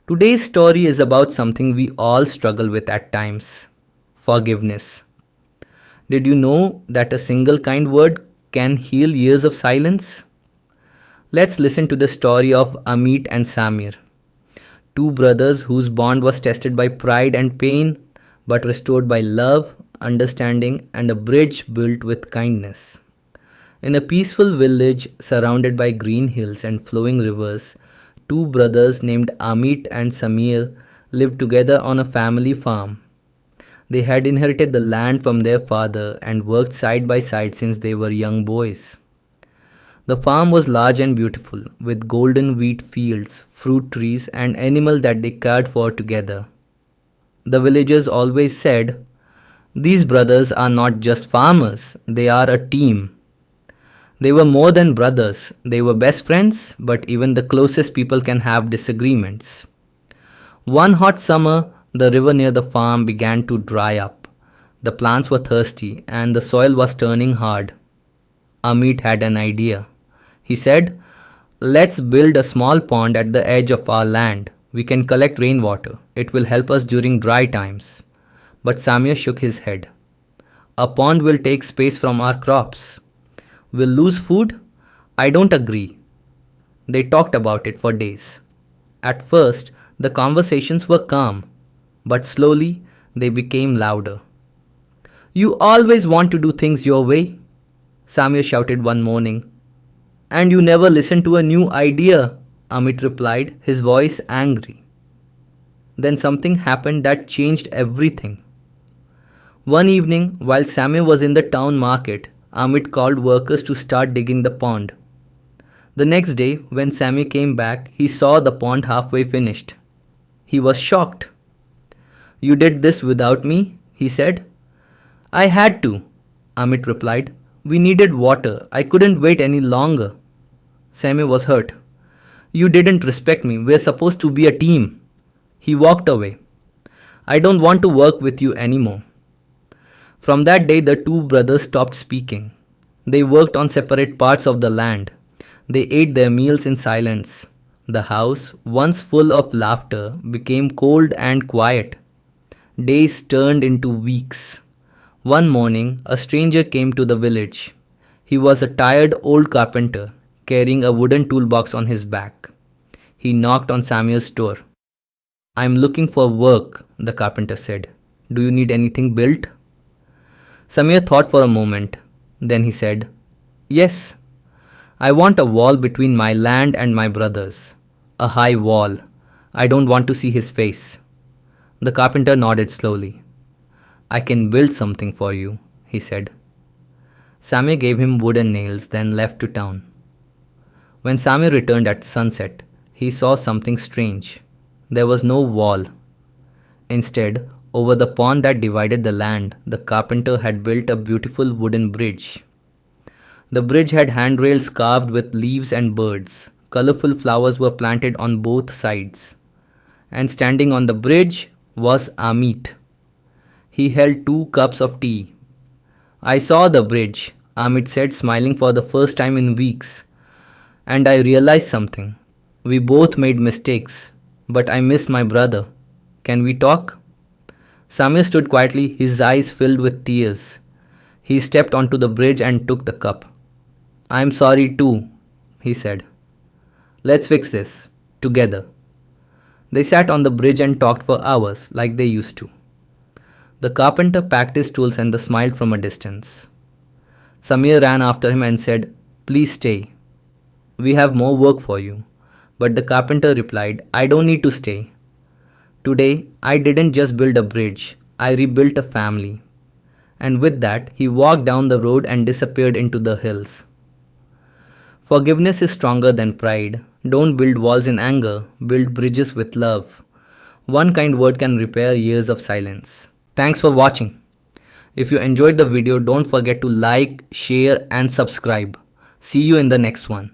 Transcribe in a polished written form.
Today's story is about something we all struggle with at times: forgiveness. Did you know that a single kind word can heal years of silence? Let's listen to the story of Amit and Samir, two brothers whose bond was tested by pride and pain, but restored by love, understanding, and a bridge built with kindness. In a peaceful village surrounded by green hills and flowing rivers, two brothers named Amit and Samir lived together on a family farm. They had inherited the land from their father and worked side by side since they were young boys. The farm was large and beautiful, with golden wheat fields, fruit trees, and animals that they cared for together. The villagers always said, "These brothers are not just farmers, they are a team." They were more than brothers, they were best friends, but even the closest people can have disagreements. One hot summer, the river near the farm began to dry up. The plants were thirsty and the soil was turning hard. Amit had an idea. He said, "Let's build a small pond at the edge of our land. We can collect rainwater. It will help us during dry times." But Samir shook his head. "A pond will take space from our crops. We'll lose food?" "I don't agree." They talked about it for days. At first, the conversations were calm, but slowly they became louder. "You always want to do things your way," Samir shouted one morning. "And you never listen to a new idea," Amit replied, his voice angry. Then something happened that changed everything. One evening, while Samir was in the town market, Amit called workers to start digging the pond. The next day, when Sammy came back, he saw the pond halfway finished. He was shocked. "You did this without me?" he said. "I had to," Amit replied. "We needed water. I couldn't wait any longer." Sammy was hurt. "You didn't respect me. We're supposed to be a team." He walked away. "I don't want to work with you anymore." From that day, the two brothers stopped speaking. They worked on separate parts of the land. They ate their meals in silence. The house, once full of laughter, became cold and quiet. Days turned into weeks. One morning, a stranger came to the village. He was a tired old carpenter, carrying a wooden toolbox on his back. He knocked on Samuel's door. "I'm looking for work," the carpenter said. "Do you need anything built?" Samir thought for a moment. Then he said, "Yes, I want a wall between my land and my brother's. A high wall. I don't want to see his face." The carpenter nodded slowly. "I can build something for you," he said. Samir gave him wood and nails, then left to town. When Samir returned at sunset, he saw something strange. There was no wall. Instead, over the pond that divided the land, the carpenter had built a beautiful wooden bridge. The bridge had handrails carved with leaves and birds. Colorful flowers were planted on both sides. And standing on the bridge was Amit. He held 2 cups of tea. "I saw the bridge," Amit said, smiling for the first time in weeks. "And I realized something. We both made mistakes, but I miss my brother. Can we talk?" Samir stood quietly, his eyes filled with tears. He stepped onto the bridge and took the cup. "I'm sorry too," he said. "Let's fix this, together." They sat on the bridge and talked for hours, like they used to. The carpenter packed his tools and smiled from a distance. Samir ran after him and said, "Please stay. We have more work for you." But the carpenter replied, "I don't need to stay. Today, I didn't just build a bridge, I rebuilt a family." And with that, he walked down the road and disappeared into the hills. Forgiveness is stronger than pride. Don't build walls in anger, build bridges with love. One kind word can repair years of silence. Thanks for watching. If you enjoyed the video, don't forget to like, share, and subscribe. See you in the next one.